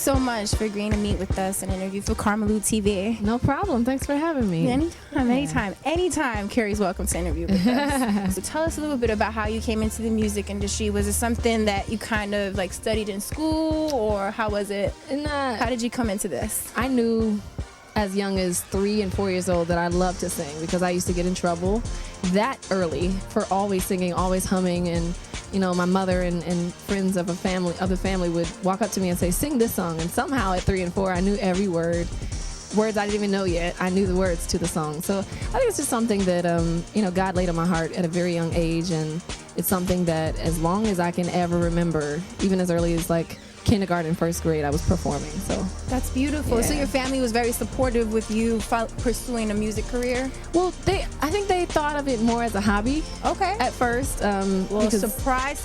so much for agreeing to meet with us and interview for KarmaloopTV. No problem. Thanks for having me. Anytime. Keri's welcome to interview with us. So tell us a little bit about how you came into the music industry. Was it something that you kind of like studied in school, or how was it? How did you come into this? I knew as young as 3 and 4 years old that I loved to sing, because I used to get in trouble that early for always singing, always humming, and you know, my mother and friends of the family would walk up to me and say, sing this song, and somehow at 3 and 4 I knew every word. Words I didn't even know yet, I knew the words to the song. So I think it's just something that you know, God laid on my heart at a very young age, and it's something that as long as I can ever remember, even as early as like kindergarten, first grade, I was performing. So that's beautiful. Yeah. So your family was very supportive with you pursuing a music career? Well, I think they thought of it more as a hobby. Okay. At first. Well, surprise.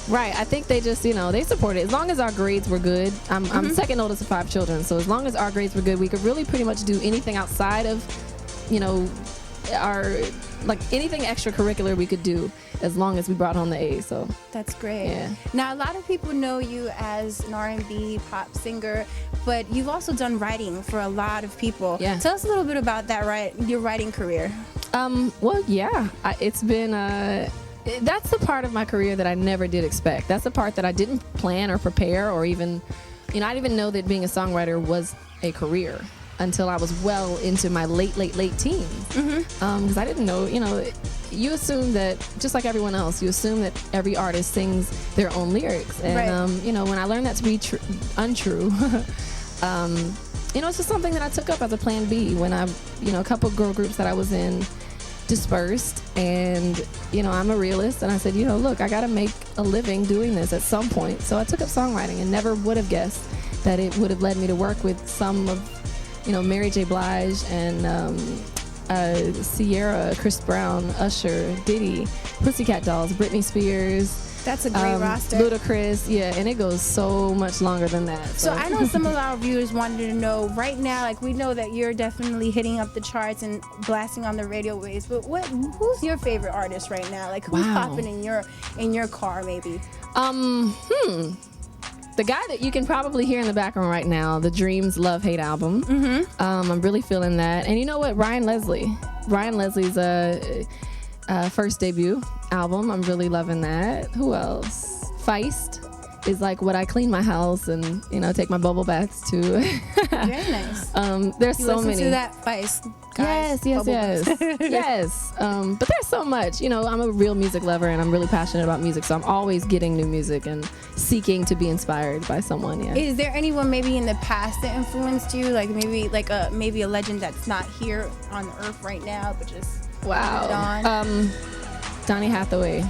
Right. I think they just, you know, they supported it. As long as our grades were good. I'm second oldest of 5 children, so as long as our grades were good, we could really pretty much do anything outside of, you know, our, like anything extracurricular we could do, as long as we brought home the A's. So that's great. Yeah. Now, a lot of people know you as an R&B pop singer, but you've also done writing for a lot of people. Yeah. Tell us a little bit about that, your writing career. Well, yeah, it's been that's the part of my career that I never did expect. That's the part that I didn't plan or prepare, or even, you know, I didn't even know that being a songwriter was a career until I was well into my late teens. Because I didn't know, you know, you assume that, just like everyone else, you assume that every artist sings their own lyrics. And, right. You know, when I learned that to be untrue, you know, it's just something that I took up as a plan B when you know, a couple girl groups that I was in dispersed, and you know, I'm a realist, and I said, you know, look, I gotta make a living doing this at some point. So I took up songwriting, and never would have guessed that it would have led me to work with some of, you know, Mary J. Blige and Sierra, Chris Brown, Usher, Diddy, Pussycat Dolls, Britney Spears. That's a great roster. Ludacris, yeah, and it goes so much longer than that. So I know some of our viewers wanted to know right now, like we know that you're definitely hitting up the charts and blasting on the radio waves, but who's your favorite artist right now? Like who's popping in your car maybe? The guy that you can probably hear in the background right now, the Dreams Love Hate album. I'm really feeling that. And you know what, Ryan Leslie's first debut album, I'm really loving that. Who else? Feist is like what I clean my house and, you know, take my bubble baths to. Very nice. There's you so listen many. To that Feist, guys. Yes. But there's so much. You know, I'm a real music lover, and I'm really passionate about music, so I'm always getting new music and seeking to be inspired by someone. Yeah. Is there anyone maybe in the past that influenced you, like maybe a legend that's not here on the earth right now, but just on? Donny Hathaway.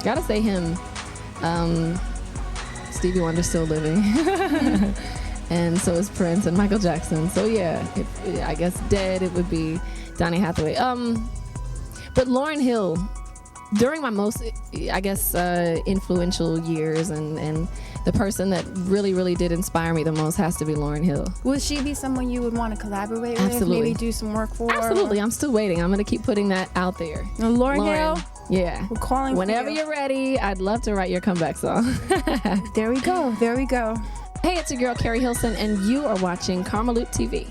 Gotta say him. Stevie Wonder's still living. And so is Prince and Michael Jackson. So yeah, I guess dead, it would be Donny Hathaway. But Lauryn Hill, during my most, I guess, influential years, and the person that really did inspire me the most has to be Lauryn Hill. Would she be someone you would want to collaborate Absolutely. with, maybe do some work for? Absolutely. I'm still waiting. I'm going to keep putting that out there. Lauryn Hill? Yeah. We're calling whenever you. You're ready. I'd love to write your comeback song. There we go. Hey, it's your girl, Keri Hilson, and you are watching KarmaloopTV.